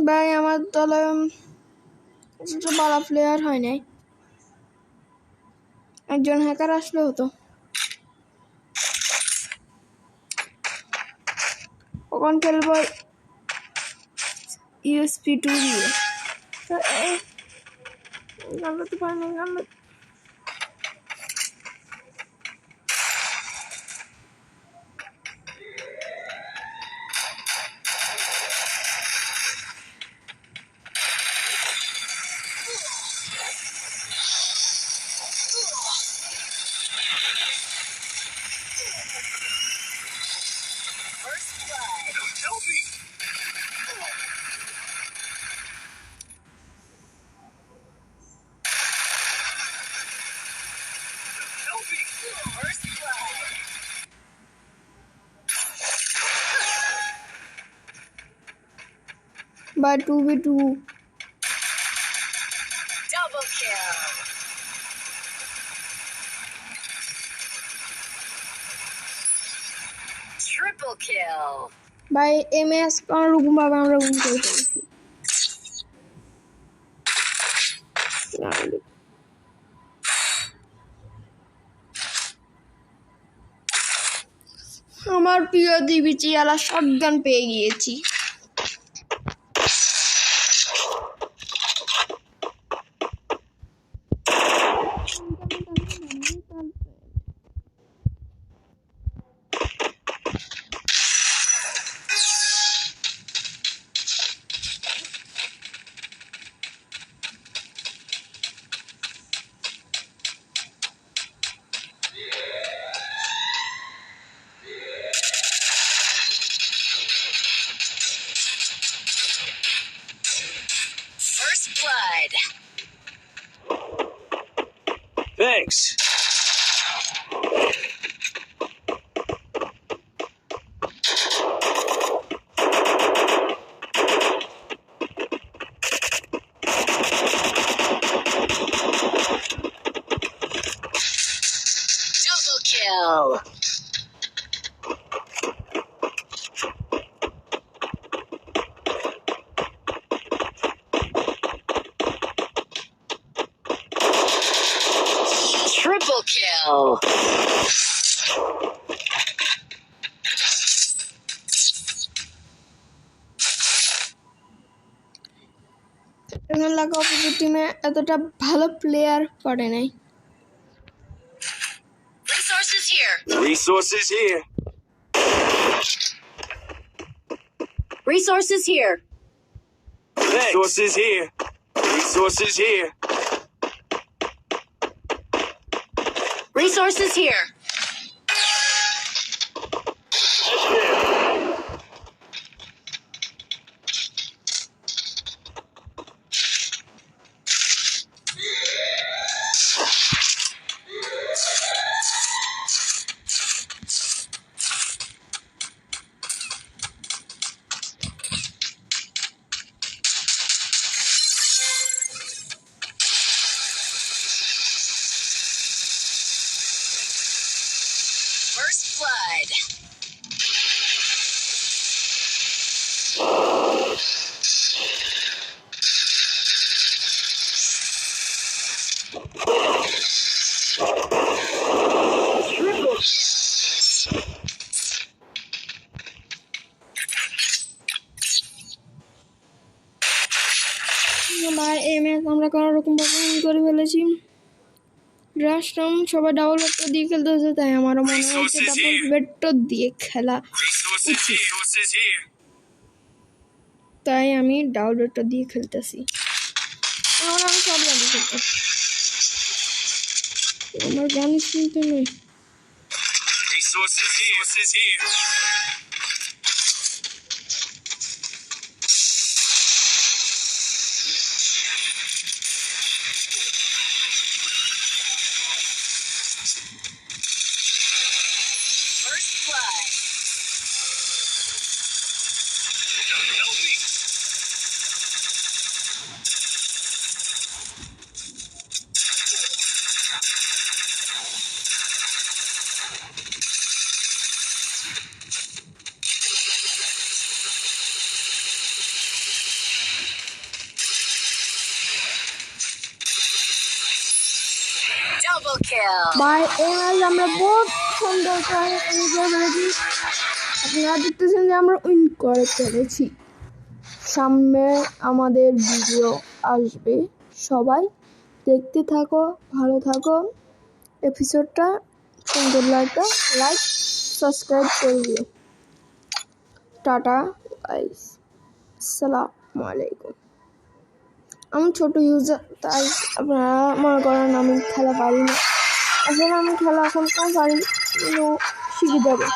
ভাই আমার দলে ভালো প্লেয়ার হয় নাই, একজন হ্যাকার আসলে হতো। কখন খেলবো USP2 দিয়ে? গানতে পারিনি, গানতে by 2v2. Double kill. Triple kill. By MS কোন রকম ভাবে আমরা উইন করে ফেলেছি। আমার প্রিয় দিবিচি আলা শটগান পেয়ে গিয়েছি। First blood. Thanks. Double kill. Triple kill. এখন লাগা অপোজিট টিমে এতটা ভালো প্লেয়ার পড়ে নাই। Resources here. Resources here. Resources here. Thanks. Resources here. Resources here. Resources here. First blood. Triple kill. ভাই MS আমরা কোন রকম ভাবে উইন করে ফেলেছি। রাষ্ট্রম সবাই ডাবল বেটটা দিয়ে খেলতেছে, তাই আমারও মনে হচ্ছে ডাবল বেটটা দিয়ে খেলা Resources here. Resources here. তাই আমি ডাবল বেটটা দিয়ে খেলতেছি। এখন আমি সব গান দিয়ে খেলতেছি, আমার গান শুনতে নেই। Resources here. Resources here. blood. Double kill. ভাই এই ম্যাচ আমরা বহুত সুন্দর করে উইন করে ফেলেছি। আপনারা দেখতেছেন যে আমরা উইন করে ফেলেছি। সামনে আমাদের ভিডিও আসবে, সবাই দেখতে থাকো, ভালো থাকো। এপিসোডটা সুন্দর লাগলে লাইক সাবস্ক্রাইব করে দিও। টাটা গাইস, আসসালামু আলাইকুম। আমি ছোট ইউজার, তাই আপনারা মনে করেন আমি খেলা পারি না। আসলে আমি খেলা এখন কম পারি, কিন্তু শিখে যাবো।